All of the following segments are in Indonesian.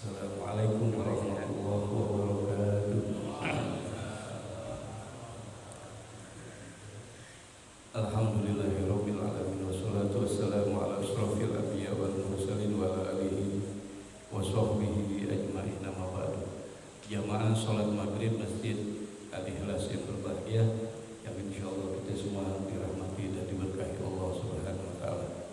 Assalamualaikum warahmatullahi wabarakatuh. Alhamdulillahirabbil alamin wassalatu wassalamu ala asyrofil anbiya wal mursalin wa ala alihi wa sahbihi ajmain, amma ba'du. Jamaah salat maghrib Masjid Al-Ikhlas yang berbahagia, yang insyaallah kita semua dirahmati dan diberkahi Allah Subhanahu wa taala.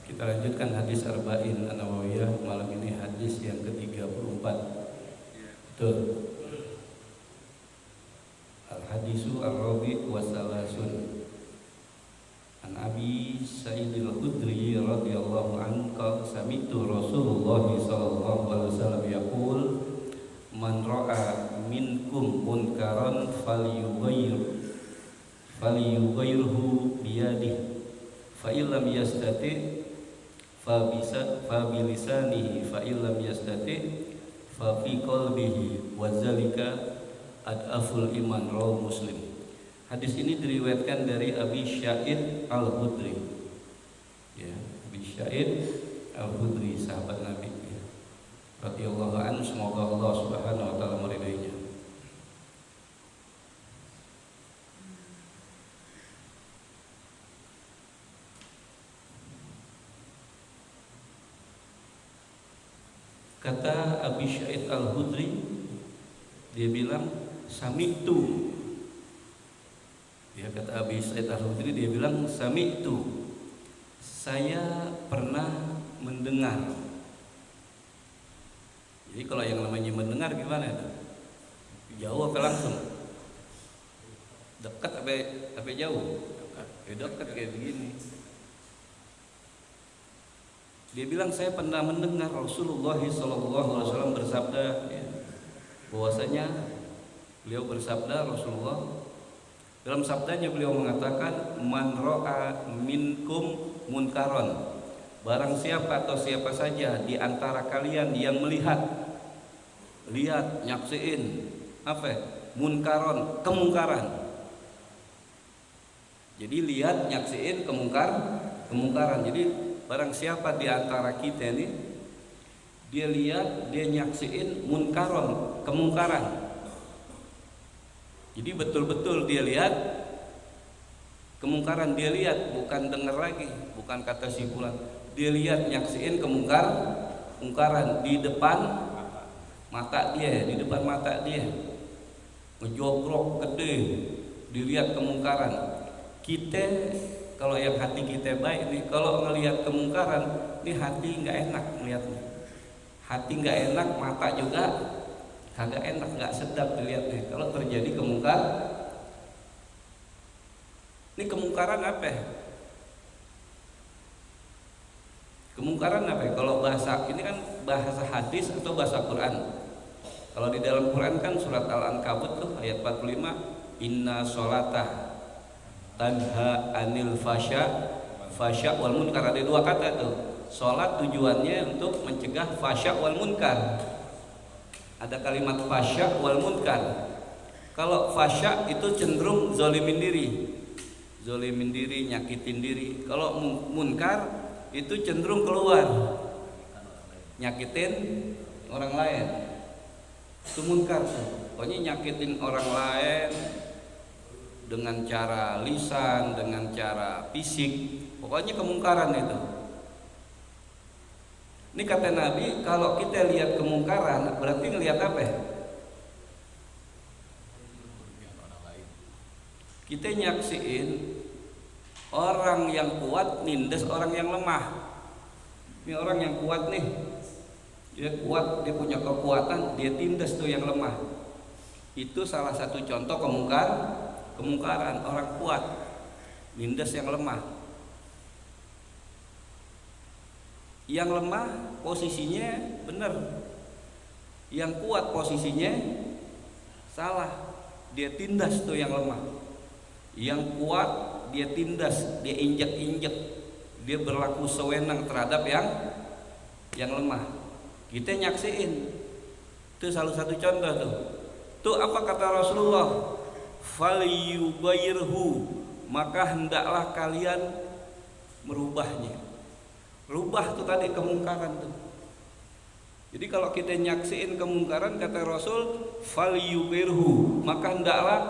Kita lanjutkan hadis Arba'in An-Nawawiyah. Malam ini hadis yang ke-34. Betul. Al-hadisu ar-rabi' wa salasun. An Abi Sa'id al-Khudri radhiyallahu anhu qala sami'tu Rasulullah sallallahu alaihi wasallam yaqul man ra'a minkum munkaran falyughayyirhu biyadihi fa illam yastati' fa bilisanihi fa illam yastati' fa fi qalbihi wa zalika adaful iman. Rawahu Muslim. Hadis ini diriwayatkan dari Abi Sa'id Al-Khudri. Ya, Abi Sa'id Al-Khudri, sahabat Nabi. Ya. Radhiyallahu anhu, semoga Allah Subhanahu wa taala meridainya. Kata Abi Sa'id Al-Khudri, dia bilang sami'tu. Ya, kata Abi Sa'id Al-Khudri, dia bilang sami'tu, saya pernah mendengar. Jadi kalau yang namanya mendengar gimana itu? Jauh apa langsung? Dekat apa jauh? Dekat kayak begini. Dia bilang saya pernah mendengar Rasulullah SAW bersabda, ya, bahwasanya beliau bersabda, Rasulullah dalam sabdanya beliau mengatakan man ra'a minkum munkaron, barang siapa atau siapa saja di antara kalian yang melihat, lihat, nyaksiin apa? Munkaron, kemungkaran. Jadi lihat, nyaksiin kemungkaran. Jadi barang siapa di antara kita ini dia lihat, dia nyaksiin munkaron, kemungkaran. Jadi betul-betul dia lihat kemungkaran, dia lihat, bukan dengar lagi, bukan kata si fulan. Dia lihat, nyaksiin kemungkaran di depan mata dia, di depan mata dia. Ngejogrok gede, dilihat kemungkaran. Kita kalau yang hati kita baik nih, kalau ngelihat kemungkaran, nih hati nggak enak ngelihatnya. Hati nggak enak, mata juga kagak enak, nggak sedap dilihatnya. Kalau terjadi kemungkaran, ini kemungkaran apa? Kemungkaran apa? Kalau bahasa ini kan bahasa hadis atau bahasa Quran. Kalau di dalam Quran kan surat Al-Ankabut tuh ayat 45, inna sholata tanha anil fasya wal munkar. Ada dua kata tuh. Sholat tujuannya untuk mencegah fasya wal munkar. Ada kalimat fasya wal munkar. Kalau fasya itu cenderung zolimin diri, nyakitin diri. Kalau munkar itu cenderung keluar, nyakitin orang lain. Itu munkar tuh. Pokoknya nyakitin orang lain dengan cara lisan, dengan cara fisik. Pokoknya kemungkaran itu. Ini kata Nabi, kalau kita lihat kemungkaran berarti ngelihat apa ya? Kita nyaksiin orang yang kuat nindes orang yang lemah. Ini orang yang kuat nih, dia kuat, dia punya kekuatan, dia tindes tuh yang lemah. Itu salah satu contoh kemungkaran, orang kuat nindes yang lemah. Yang lemah posisinya benar, yang kuat posisinya salah, dia tindas tuh yang lemah. Yang kuat dia tindas, dia injek-injek, dia berlaku sewenang terhadap yang lemah. Kita nyaksiin, itu salah satu contoh tuh. Tuh apa kata Rasulullah? Falyughayyirhu, maka hendaklah kalian merubahnya. Rubah tuh tadi kemungkaran tuh. Jadi kalau kita nyaksiin kemungkaran, kata Rasul, falyugirhu, maka hendaklah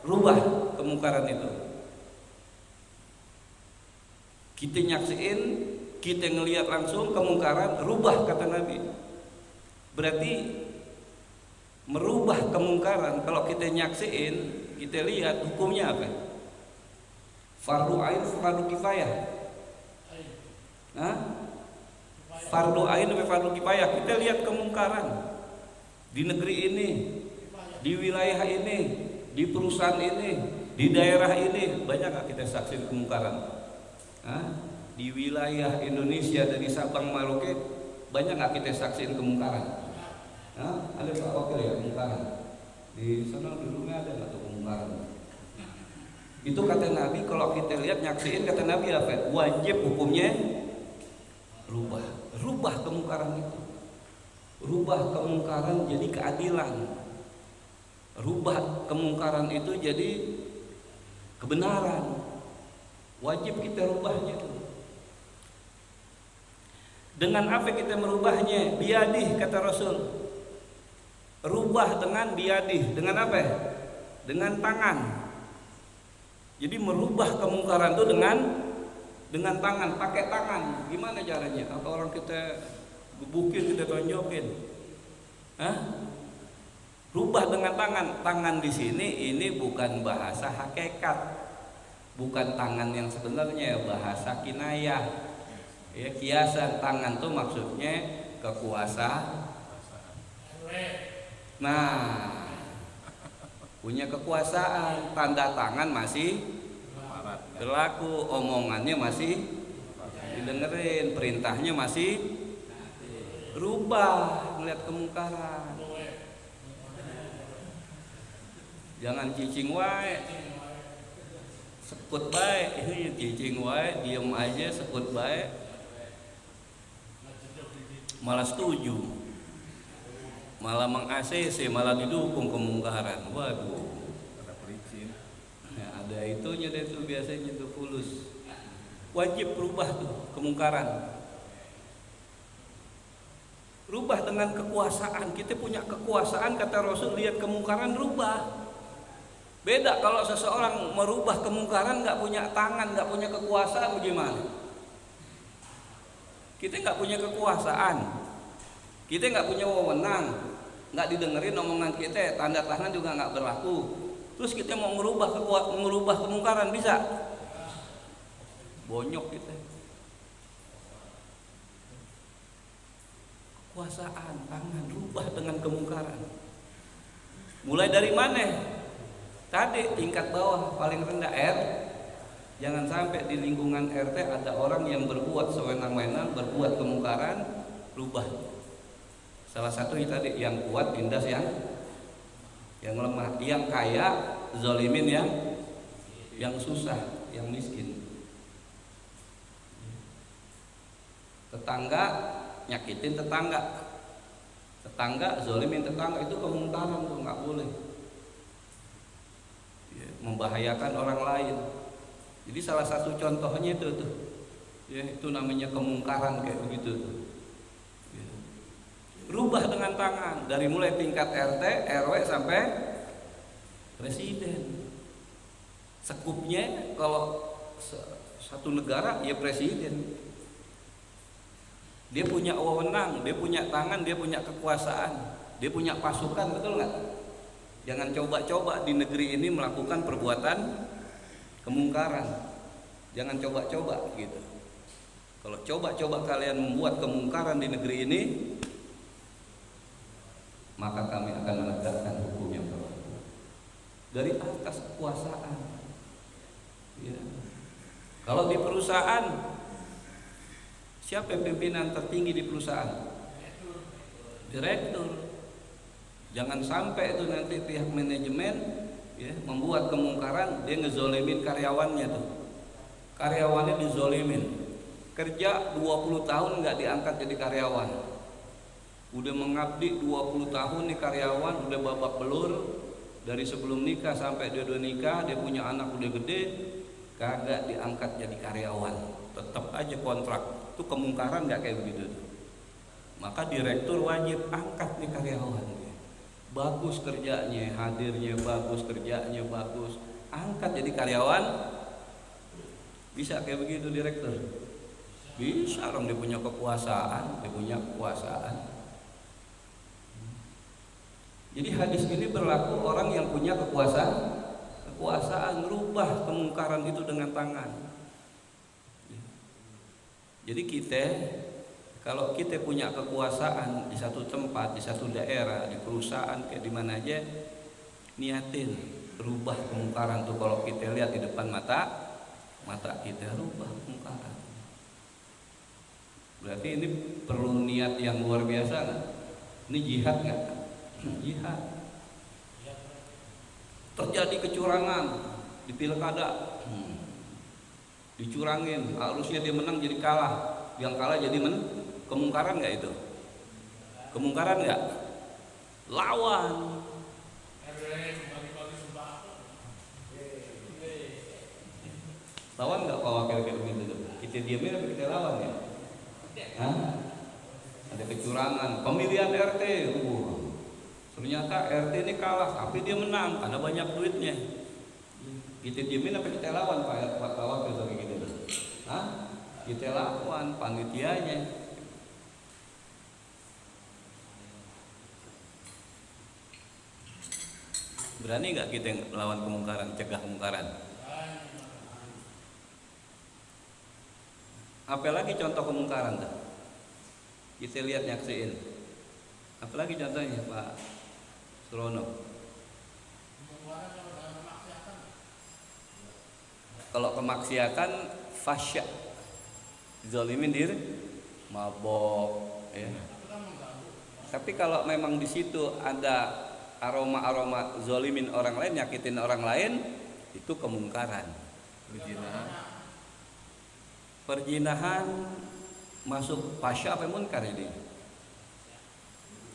rubah kemungkaran itu. Kita nyaksiin, kita ngelihat langsung kemungkaran, rubah, kata Nabi. Berarti merubah kemungkaran, kalau kita nyaksiin, kita lihat hukumnya apa? Fardu ain, fardu kifayah. Hah? Fardu ain atau fardu kifayah. Kita lihat kemungkaran di negeri ini, di wilayah ini, di perusahaan ini, di daerah ini, banyak gak kita saksikan kemungkaran? Hah? Di wilayah Indonesia dari Sabang Merauke, banyak gak kita saksikan kemungkaran? Hah? Ada Pak Wakil ya kemungkaran? Di sana di rumah ada nggak tuh kemungkaran? Itu kata Nabi, kalau kita lihat nyaksiin, kata Nabi apa? Wajib hukumnya rubah kemungkaran itu. Rubah kemungkaran jadi keadilan. Rubah kemungkaran itu jadi kebenaran. Wajib kita rubahnya itu. Dengan apa kita merubahnya? Biadih, kata Rasul. Rubah dengan biadih. Dengan apa? Dengan tangan. Jadi merubah kemungkaran itu dengan tangan, pakai tangan. Gimana caranya? Atau orang kita gebukin, kita tonjokin? Hah? Rubah dengan tangan. Tangan di sini ini bukan bahasa hakikat, bukan tangan yang sebenarnya, bahasa kinayah. Ya, kiasan. Tangan tuh maksudnya kekuasaan. Nah, punya kekuasaan, tanda tangan masih berlaku, omongannya masih didengerin, perintahnya masih rubah, melihat kemungkaran. Jangan cicing wae, sekut bae, cicing wae, diem aja, sekut bae, malah setuju, malah meng-ACC, malah didukung kemungkaran. Waduh, ada itunya deh tuh, biasanya tuh fulus. Wajib berubah tuh kemungkaran. Rubah dengan kekuasaan. Kita punya kekuasaan, kata Rasul, lihat kemungkaran rubah. Beda kalau seseorang merubah kemungkaran nggak punya tangan, nggak punya kekuasaan, bagaimana? Kita nggak punya kekuasaan, kita nggak punya wewenang, nggak didengerin omongan kita, tanda tangan juga nggak berlaku. Terus kita mau merubah kemungkaran, bisa? Bonyok kita. Kekuasaan, tangan, rubah dengan kemungkaran. Mulai dari mana? Tadi tingkat bawah paling rendah jangan sampai di lingkungan RT ada orang yang berbuat sewenang-wenang, berbuat kemungkaran, rubah. Salah satu itu tadi, yang kuat tindas yang lemah, yang kaya zalimin yang susah, yang miskin. Tetangga nyakitin tetangga zalimin tetangga, itu kemungkaran tuh, nggak boleh. Ya, membahayakan orang lain. Jadi salah satu contohnya itu tuh, ya, itu namanya kemungkaran kayak begitu tuh. Ya. Rubah dengan tangan, dari mulai tingkat RT, RW sampai presiden. Sekupnya kalau satu negara ya presiden. Dia punya wewenang, dia punya tangan, dia punya kekuasaan, dia punya pasukan, betul nggak? Jangan coba-coba di negeri ini melakukan perbuatan kemungkaran. Jangan coba-coba gitu. Kalau coba-coba kalian membuat kemungkaran di negeri ini, maka kami akan menegakkan hukum yang berlaku dari atas kekuasaan. Ya. Kalau di perusahaan, siapa pimpinan tertinggi di perusahaan? Direktur. Jangan sampai itu nanti pihak manajemen ya, membuat kemungkaran, dia ngezolimin karyawannya tuh. Karyawannya dizolimin. Kerja 20 tahun nggak diangkat jadi karyawan. Udah mengabdi 20 tahun nih karyawan, udah babak belur. Dari sebelum nikah sampai dia udah nikah, dia punya anak udah gede, kagak diangkat jadi karyawan. Tetap aja kontrak. Itu kemungkaran nggak kayak begitu tuh? Maka direktur wajib angkat nih karyawan. Bagus kerjanya, hadirnya bagus, kerjanya bagus, angkat jadi karyawan. Bisa kayak begitu direktur? Bisa dong, dia punya kekuasaan, Jadi hadis ini berlaku orang yang punya kekuasaan merubah kemungkaran itu dengan tangan. Jadi kalau kita punya kekuasaan di satu tempat, di satu daerah, di perusahaan, kayak di mana aja, niatin rubah kemungkaran tuh. Kalau kita lihat di depan mata kita, rubah kemungkaran. Berarti ini perlu niat yang luar biasa nggak? Ini jihad nggak? Jihad. Terjadi kecurangan di pilkada, dicurangin, harusnya dia menang jadi kalah, yang kalah jadi kemungkaran nggak itu? Kemungkaran nggak? Lawan. Lawan nggak Pak Wakil kayak begitu? Kita diamin apa kita lawan ya? Hah? Ada kecurangan, pemilihan RT, ternyata RT ini kalah, tapi dia menang karena banyak duitnya. Kita diamin apa kita lawan Pak Wakil kayak gitu? Hah? Kita lawan panitianya. Berani nggak kita melawan kemungkaran, cegah kemungkaran? Apalagi contoh kemungkaran tuh? Kita lihat, nyaksiin. Apalagi contohnya Pak Surono? Kalau kemaksiatan fasya, zalimin diri, mabok, ya. Tapi kalau memang di situ ada aroma zalimin orang lain, nyakitin orang lain, itu kemungkaran. Perzinahan masuk fasya apa munkar ini?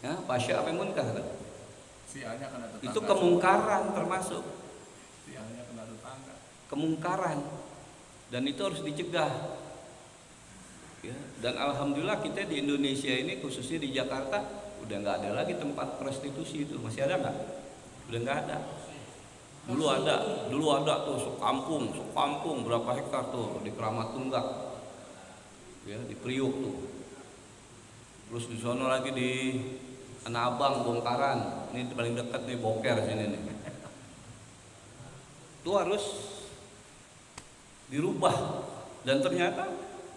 Ya, fasya apa munkar? Itu kemungkaran termasuk. Kemungkaran, dan itu harus dicegah. Ya, dan alhamdulillah kita di Indonesia ini, khususnya di Jakarta, udah nggak ada lagi tempat prostitusi itu. Masih ada nggak? Udah nggak ada. Dulu ada tuh sekampung berapa hektar tuh di Keramat Tunggak, ya, di Priuk tuh. Terus di sana lagi di Tanah Abang, Bongkaran, ini paling dekat nih, Boker sini nih. Itu harus dirubah, dan ternyata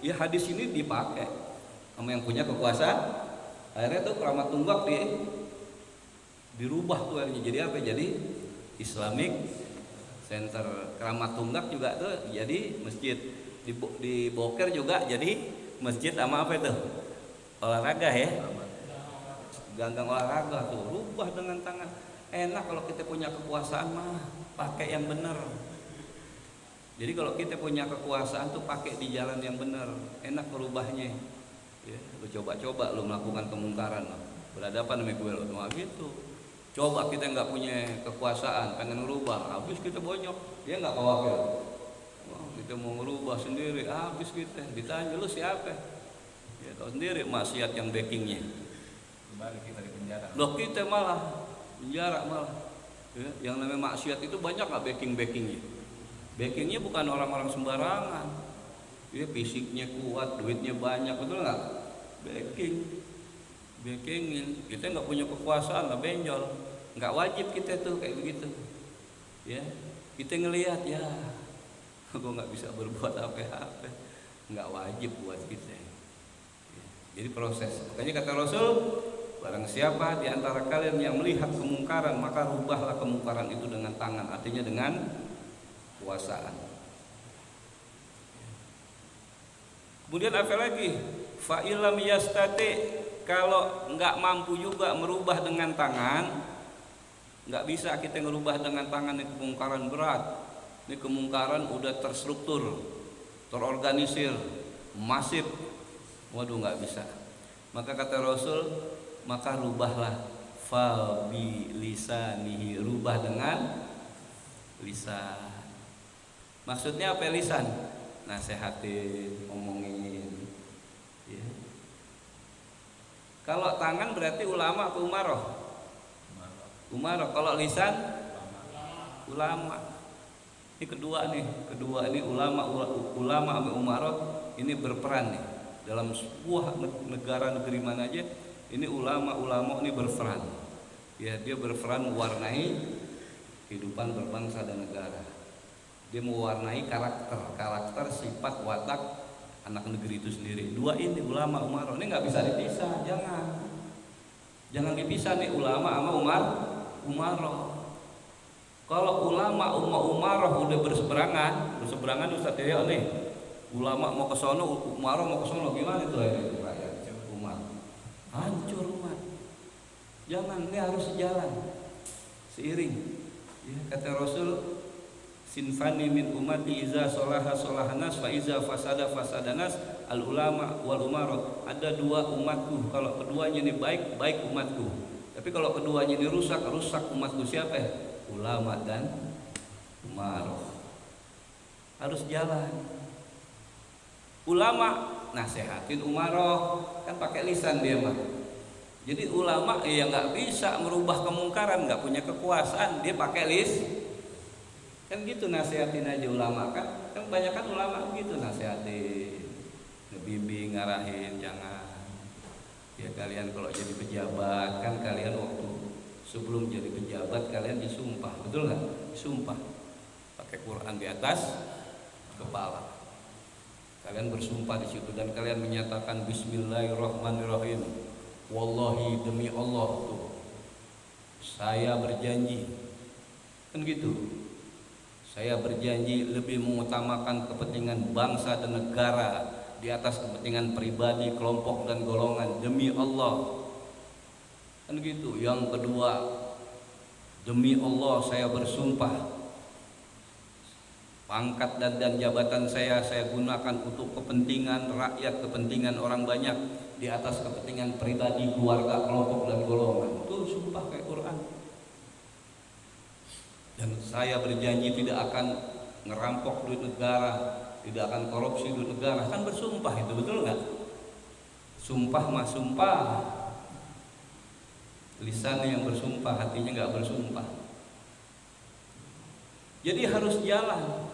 ya hadis ini dipakai sama yang punya kekuasaan. Akhirnya tuh Keramat Tunggak dirubah tuh akhirnya jadi apa? Jadi Islamic Center. Keramat Tunggak juga tuh jadi masjid. Di Boker juga jadi masjid sama apa itu? Olahraga ya. Ganggang olahraga tuh, rubah dengan tangan. Enak kalau kita punya kekuasaan mah pakai yang benar. Jadi kalau kita punya kekuasaan tuh pakai di jalan yang benar, enak merubahnya. Ya, lu coba lu melakukan kemungkaran, berhadapan sama gue lo, gitu. Coba kita nggak punya kekuasaan, pengen merubah, habis kita bonyok, dia nggak khawatir. Wah, kita mau merubah sendiri, habis kita ditanya lu siapa? Ya tahu sendiri maksiat yang backingnya. Kembali kita di penjara. Loh kita malah penjara malah. Ya, yang namanya maksiat itu banyak nggak backingnya? Backingnya bukan orang-orang sembarangan. Dia fisiknya kuat, duitnya banyak, betul nggak? Backingin. Kita nggak punya kekuasaan, nggak benjol, nggak wajib kita tuh kayak begitu. Ya, kita ngelihat ya, gue nggak bisa berbuat apa-apa, nggak wajib buat kita. Ya, jadi proses. Makanya kata Rasul, barang siapa di antara kalian yang melihat kemungkaran, maka rubahlah kemungkaran itu dengan tangan, artinya dengan kekuasaan. Kemudian apa lagi? Fa'ilam yastati, kalau nggak mampu juga merubah dengan tangan, nggak bisa kita merubah dengan tangan, ini kemungkaran berat. Ini kemungkaran udah terstruktur, terorganisir, masif. Waduh, nggak bisa. Maka kata Rasul, maka rubahlah fa bi lisanihi, rubah dengan lisan. Maksudnya apa lisan? Nasehatin, ngomongin. Ya. Kalau tangan berarti ulama atau umaroh? Umaroh. Kalau lisan ulama. Ini kedua ini ulama sama umaroh ini berperan nih dalam sebuah negara negeri mana aja. Ini ulama ini berperan. Ya, dia berperan mewarnai kehidupan berbangsa dan negara. Dia mewarnai karakter sifat watak anak negeri itu sendiri. Dua ini ulama umaroh ini nggak bisa dipisah, jangan dipisah nih ulama sama umaroh. Kalau ulama umaroh udah berseberangan Ustaz Yahya nih, ulama mau ke sono, umaroh mau ke sono, gimana itu rakyat umat? Hancur umat. Jangan, ini harus sejalan seiring. Ya, kata Rasul, sinfani min ummati iza solaha solahanas wa iza fasada fasadanas al ulama wal umaroh. Ada dua umatku, kalau keduanya ini baik umatku. Tapi kalau keduanya ini rusak umatku. Siapa ya? Ulama dan umaroh. Harus jalan. Ulama nasehatin umaroh, kan pakai lisan dia mah. Jadi ulama nggak bisa merubah kemungkaran, nggak punya kekuasaan, dia pakai kan gitu, nasehatin aja ulama kan kebanyakan ulama gitu nasehatin, ngebimbing, ngarahin. Jangan ya, kalian kalau jadi pejabat kan kalian waktu sebelum jadi pejabat kalian disumpah, betul nggak? Sumpah pakai Quran di atas kepala, kalian bersumpah di situ dan kalian menyatakan Bismillahirrahmanirrahim, wallahi demi Allah tuh saya berjanji, kan gitu. Saya berjanji lebih mengutamakan kepentingan bangsa dan negara di atas kepentingan pribadi, kelompok dan golongan, demi Allah. Kan gitu. Yang kedua, demi Allah saya bersumpah pangkat dan jabatan saya gunakan untuk kepentingan rakyat, kepentingan orang banyak di atas kepentingan pribadi, keluarga, kelompok dan golongan. Itu sumpah kayak Quran. Dan saya berjanji tidak akan ngerampok duit negara, tidak akan korupsi duit negara. Kan bersumpah itu, betul nggak? Sumpah mah sumpah. Lisannya yang bersumpah, hatinya nggak bersumpah. Jadi harus jalan.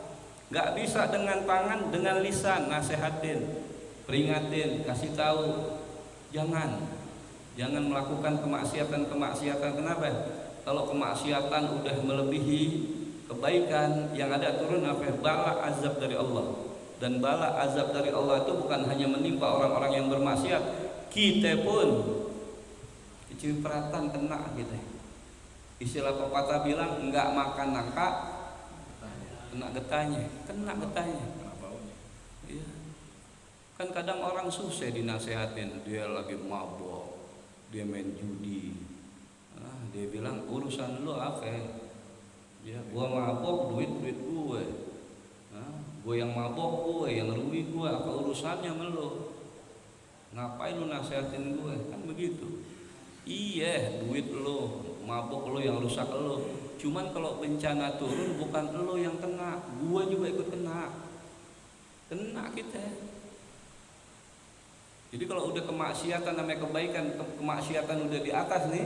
Nggak bisa dengan tangan, dengan lisan nasehatin, peringatin, kasih tahu. Jangan melakukan kemaksiatan. Kenapa? Kalau kemaksiatan udah melebihi kebaikan, yang ada turun apa? Bala azab dari Allah. Dan bala azab dari Allah itu bukan hanya menimpa orang-orang yang bermaksiat, kita pun kecipratan kena gitu. Istilah pepatah bilang enggak makan nangka kena getahnya. Iya. Kan kadang orang susah dinasehatin, dia lagi mabok, dia main judi. Dia bilang urusan lu apa? Ya, gua mabok duit gue. Gue yang mabok, gue yang rugi, gue apa urusannya sama lu? Ngapain lu nasehatin gue? Kan begitu. Iya, duit lu, mabok lu yang rusak lu. Cuman kalau bencana turun bukan lu yang kena, gue juga ikut kena kita. Jadi kalau udah kemaksiatan namanya kebaikan, kemaksiatan udah di atas nih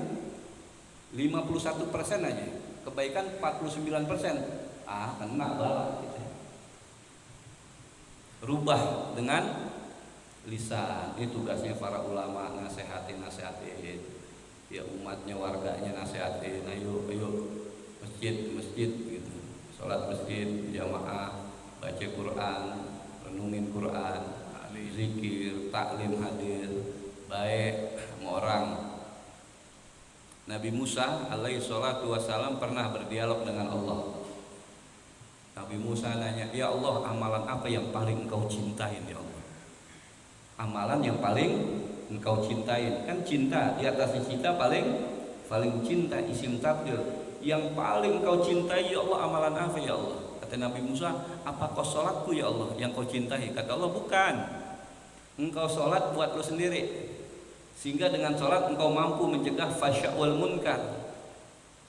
51% aja, kebaikan 49%, kena bala kita. Rubah dengan lisan, ini tugasnya para ulama, nasehatin ya umatnya, warganya nasehatin. Ayo masjid gitu, sholat masjid jamaah, baca Quran, renungin Quran, zikir, taklim, hadir baik sama orang. Nabi Musa alaihi salatu wassalam pernah berdialog dengan Allah. Nabi Musa nanya, ya Allah, amalan apa yang paling engkau cintain ya Allah? Amalan yang paling engkau cintain. Kan cinta, di atas cinta paling cinta, isim tafdil. Yang paling engkau cintai ya Allah, amalan apa ya Allah? Kata Nabi Musa, apakah sholatku ya Allah yang kau cintai? Kata Allah, bukan. Engkau sholat buat lo sendiri, sehingga dengan sholat engkau mampu mencegah fasya'ul munkar.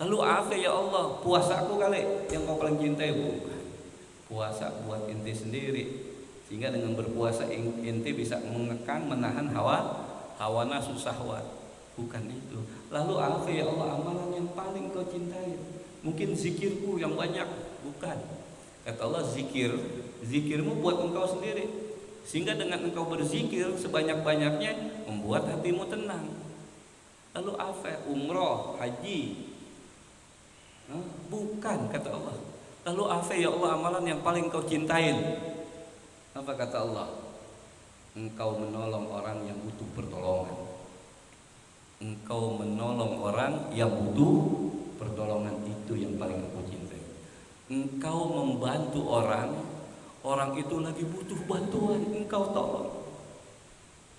Lalu apa ya Allah? Puasaku kali yang kau paling cintai? Bukan. Puasa buat inti sendiri, sehingga dengan berpuasa inti bisa mengekang, menahan hawa hawa nafsu syahwat. Bukan itu. Lalu apa ya Allah amalan yang paling kau cintai? Mungkin zikirku yang banyak. Bukan. Kata Allah, zikirmu buat engkau sendiri. Sehingga dengan engkau berzikir sebanyak-banyaknya membuat hatimu tenang. Lalu apa? Umroh, haji. Bukan, kata Allah. Lalu apa ya Allah amalan yang paling kau cintain? Apa kata Allah? Engkau menolong orang yang butuh pertolongan. Engkau menolong orang yang butuh pertolongan, itu yang paling aku cintai. Engkau membantu orang itu lagi butuh bantuan, engkau tolong.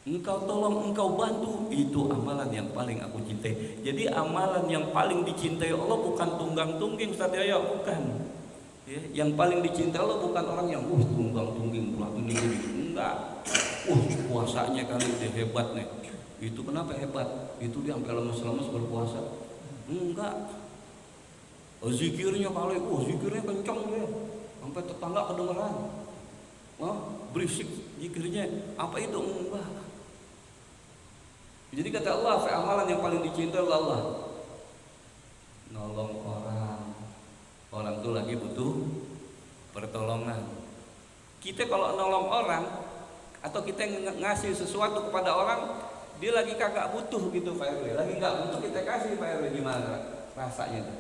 Engkau tolong, engkau bantu, itu amalan yang paling aku cintai. Jadi amalan yang paling dicintai Allah bukan tunggang-tungging Ustaz Yaya, bukan. Ya, yang paling dicintai Allah bukan orang yang tunggang-tungging pulang ini, enggak. Puasanya kali dia hebat nih. Itu kenapa hebat? Itu dia sampai lemes-lemes berpuasa. Enggak. Zikirnya kali, zikirnya kencang dia. Sampai tetangga kedengeran. Berisik zikirnya. Apa itu? Enggak. Jadi kata Allah, amalan yang paling dicintai oleh Allah, nolong orang tuh lagi butuh pertolongan. Kita kalau nolong orang atau kita ngasih sesuatu kepada orang, dia lagi kagak butuh gitu Pak RW, lagi nggak butuh kita kasih Pak RW, gimana rasanya tuh?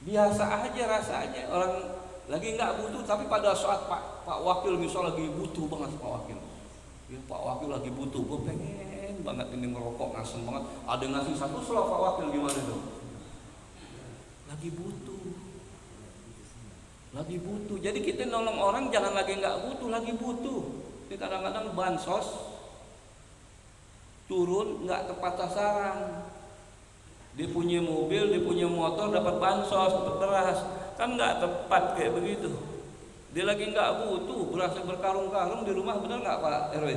Biasa aja rasanya, orang lagi nggak butuh, tapi pada saat Pak Wakil misal lagi butuh banget Pak Wakil. Ya, Pak Wakil lagi butuh, gue pengen banget ini merokok, ngasem banget. Ada yang ngasih satu slot Pak Wakil, gimana tuh? Lagi butuh. Jadi kita nolong orang jangan lagi nggak butuh, lagi butuh. Ini kadang-kadang bansos turun nggak tepat sasaran. Dia punya mobil, dia punya motor, dapat bansos, dapat beras, kan nggak tepat kayak begitu. Dia lagi nggak butuh, berasnya berkarung-karung di rumah, benar nggak Pak RW?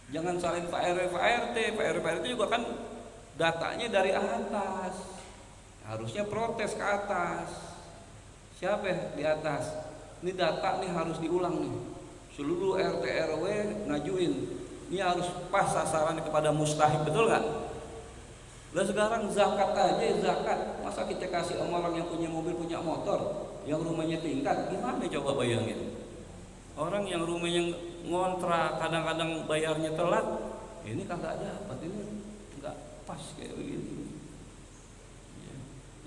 Jangan salin Pak RW, Pak RT juga kan datanya dari atas, harusnya protes ke atas. Siapa di atas? Ini data nih harus diulang nih, seluruh RT RW ngajuin, ini harus pas sasaran kepada mustahik, betul nggak? Lah sekarang zakat aja, zakat masa kita kasih orang yang punya mobil, punya motor, yang rumahnya tingkat, gimana coba bayangin? Orang yang rumahnya ngontrak, kadang-kadang bayarnya telat, ini kagak dapat, ini nggak pas kayak begini.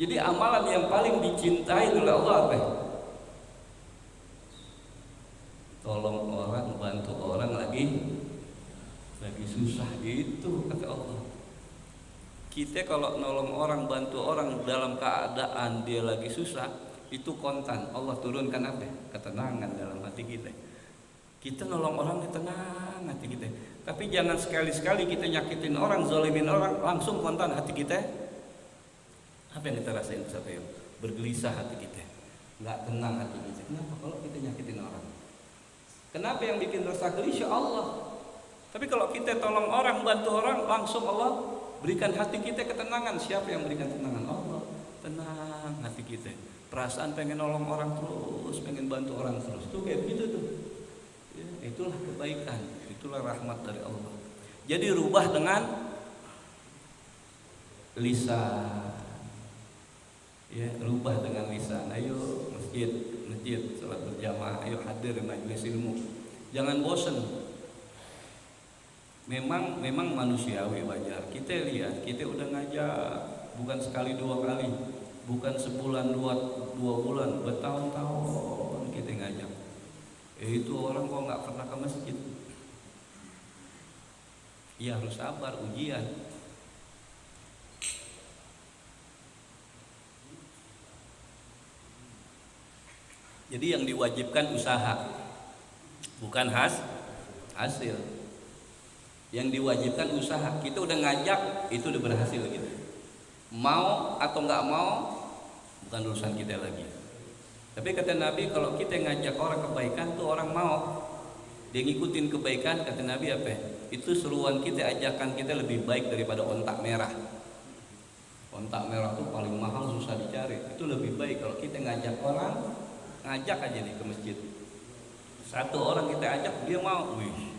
Jadi amalan yang paling dicintai oleh Allah apa? Tolong orang, bantu orang lagi susah, itu kata Allah. Kita kalau nolong orang, bantu orang dalam keadaan dia lagi susah, itu kontan. Allah turunkan apa? Ketenangan dalam hati kita. Kita nolong orang, tenang hati kita. Tapi jangan sekali-sekali kita nyakitin orang, zalimin orang, langsung kontan hati kita. Apa yang kita rasain sampai bergelisah hati kita, nggak tenang hati kita. Kenapa? Kalau kita nyakitin orang. Kenapa yang bikin rasa gelisah? Allah. Tapi kalau kita tolong orang, bantu orang, langsung Allah berikan hati kita ketenangan. Siapa yang berikan ketenangan? Allah. Tenang hati kita. Perasaan pengen nolong orang terus, pengen bantu orang terus. Tuh kayak begitu tuh. Ya, itulah kebaikan, itulah rahmat dari Allah. Jadi rubah dengan lisan. Ya, rubah dengan lisan. Ayo masjid, salat berjamaah, ayo hadir majelis ilmu. Jangan bosan. Memang manusiawi wajar. Kita lihat, kita udah ngajak bukan sekali dua kali, bukan sebulan dua bulan, bertahun-tahun kita ngajak. Itu orang kok nggak pernah ke masjid. Ya harus sabar, ujian. Jadi yang diwajibkan usaha, bukan hasil. Yang diwajibkan usaha. Kita udah ngajak, itu udah berhasil gitu. Mau atau nggak mau, bukan urusan kita lagi. Tapi kata Nabi, kalau kita ngajak orang kebaikan tuh orang mau, dia ngikutin kebaikan, kata Nabi apa? Itu seruan kita, ajakan kita lebih baik daripada ontak merah. Ontak merah tuh paling mahal, susah dicari. Itu lebih baik kalau kita ngajak orang, ngajak aja nih ke masjid. Satu orang kita ajak dia mau, wih,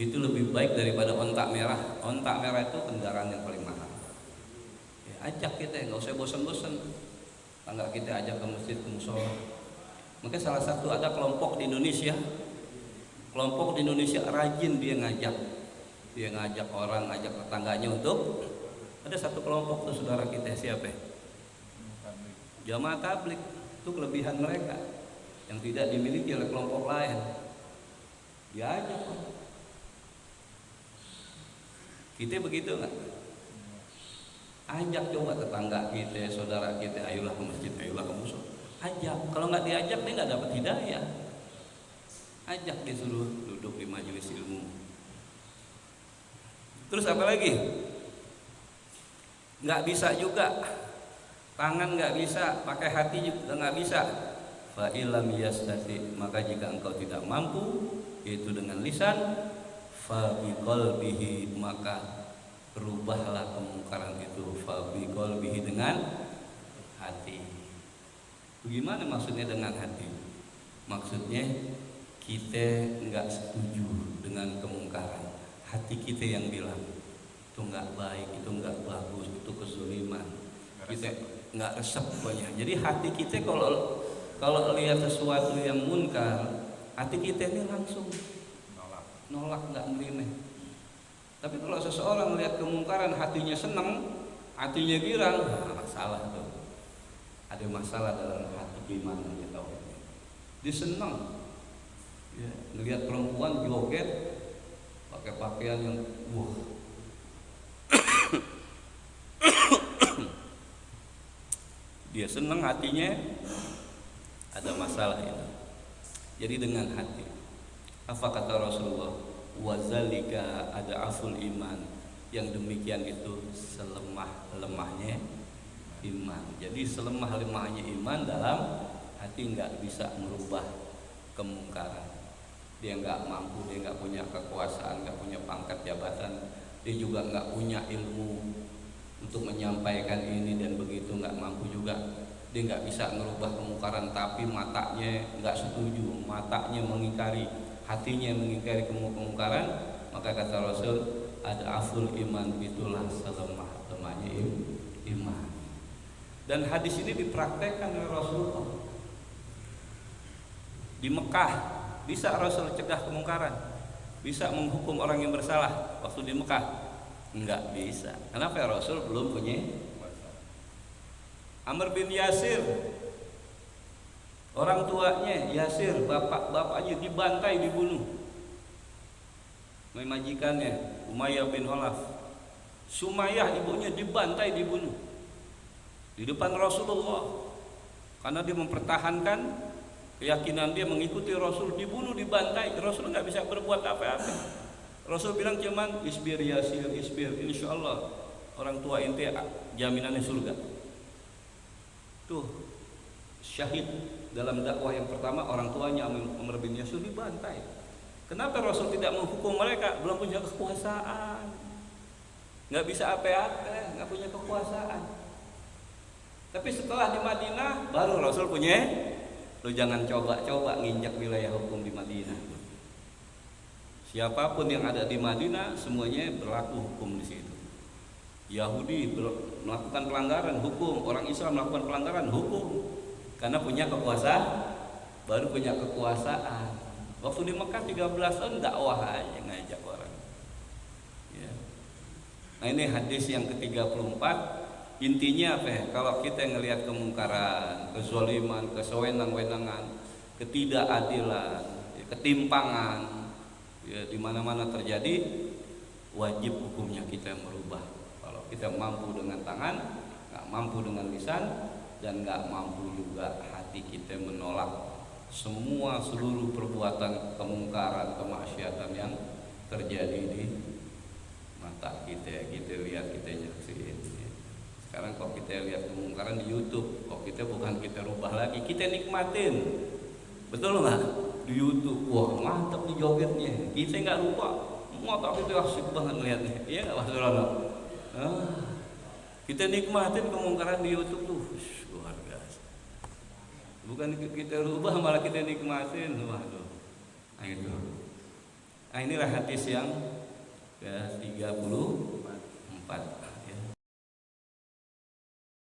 itu lebih baik daripada ontak merah. Ontak merah itu kendaraan yang paling mahal. Ya, ajak kita, nggak usah bosan-bosan. Enggak kita ajak ke masjid, ke musola. Mungkin salah satu ada kelompok di Indonesia. Kelompok di Indonesia rajin dia ngajak orang, ngajak tetangganya untuk ada satu kelompok tuh saudara kita siapa? Jamaah tablik. Itu kelebihan mereka yang tidak dimiliki oleh kelompok lain. Diajak. Kita begitu nggak? Ajak coba tetangga kita, saudara kita, ayolah ke masjid, ayolah ke musola. Ajak. Kalau nggak diajak dia nggak dapat hidayah. Ajak, dia suruh duduk di majelis ilmu. Terus apa lagi? Nggak bisa juga. Tangan nggak bisa, pakai hati juga nggak bisa. Fa illam yastati, maka jika engkau tidak mampu, yaitu dengan lisan, fa biqalbihi, maka rubahlah kemungkaran itu, fa biqalbihi, dengan hati. Bagaimana maksudnya dengan hati? Maksudnya kita nggak setuju dengan kemungkaran. Hati kita yang bilang itu nggak baik, itu nggak bagus, itu kezaliman. Kita nggak resep pokoknya. Jadi hati kita kalau lihat sesuatu yang munkar, hati kita ini langsung nolak, nggak menerima. Tapi kalau seseorang melihat kemungkaran hatinya senang, hatinya girang, masalah tuh. Ada masalah dalam hati, gimana kita tahu. Dia senang, ya, melihat perempuan joget pakai pakaian yang wah. Dia senang, hatinya ada masalah itu. Jadi dengan hati. Apa kata Rasulullah? Wazalika ada aful iman. Yang demikian itu selemah-lemahnya iman. Jadi selemah-lemahnya iman dalam hati nggak bisa merubah kemungkaran. Dia nggak mampu, dia nggak punya kekuasaan, nggak punya pangkat jabatan, dia juga nggak punya ilmu untuk menyampaikan ini dan begitu, nggak mampu juga. Dia nggak bisa merubah kemungkaran, tapi matanya nggak setuju, matanya mengingkari, hatinya mengingkari kemungkaran. Maka kata Rasul, ada aful iman, itulah selemah-lemahnya iman. Dan hadis ini dipraktekkan oleh Rasulullah di Mekah. Bisa Rasul cegah kemungkaran, bisa menghukum orang yang bersalah waktu di Mekah. Enggak bisa. Kenapa ya? Rasul belum punya. Amr bin Yasir, orang tuanya Yasir, bapaknya dibantai, dibunuh. Majikannya Umayyah bin Khalaf, Sumayyah ibunya dibantai, dibunuh di depan Rasulullah karena dia mempertahankan keyakinan dia, mengikuti Rasul. Dibunuh, dibantai, Rasul nggak bisa berbuat apa-apa. Rasul bilang cuman isbir Yasir, isbir, insyaallah orang tua ente jaminannya surga. Tuh syahid dalam dakwah yang pertama, orang tuanya Amr bin Yasir dibantai. Kenapa Rasul tidak menghukum mereka? Belum punya kekuasaan, nggak bisa apa-apa, nggak punya kekuasaan. Tapi setelah di Madinah baru Rasul punya. Lu jangan coba-coba nginjak wilayah hukum di Madinah. Siapapun yang ada di Madinah semuanya berlaku hukum di situ. Yahudi melakukan pelanggaran, hukum. Orang Islam melakukan pelanggaran, hukum. Karena punya kekuasaan, baru punya kekuasaan. Waktu di Mekah 13 tahun dakwah aja, ngajak orang. Ya. Nah ini hadis yang ke-34. Intinya apa ya? Kalau kita ngelihat kemungkaran, kezaliman, kesewenang-wenangan, ketidakadilan, ketimpangan, ya, di mana-mana terjadi, wajib hukumnya kita merubah. Kalau kita mampu dengan tangan, nggak mampu dengan lisan, dan nggak mampu juga hati kita menolak semua seluruh perbuatan kemungkaran, kemaksiatan yang terjadi di mata kita. Kita lihat, kita nyaksiin. Sekarang kok kita lihat kemungkaran di YouTube, kok kita bukan kita rubah lagi, kita nikmatin. Betul nggak? Di YouTube, wah mantap nih jogetnya, kita nggak lupa, motor itu asik banget melihatnya, iya nggak Mas Rono? Kita nikmatin kemungkaran di YouTube tuh, luar biasa. Bukan kita rubah, malah kita nikmatin, waduh. Nah, itu. Nah, inilah hadis yang ke-30.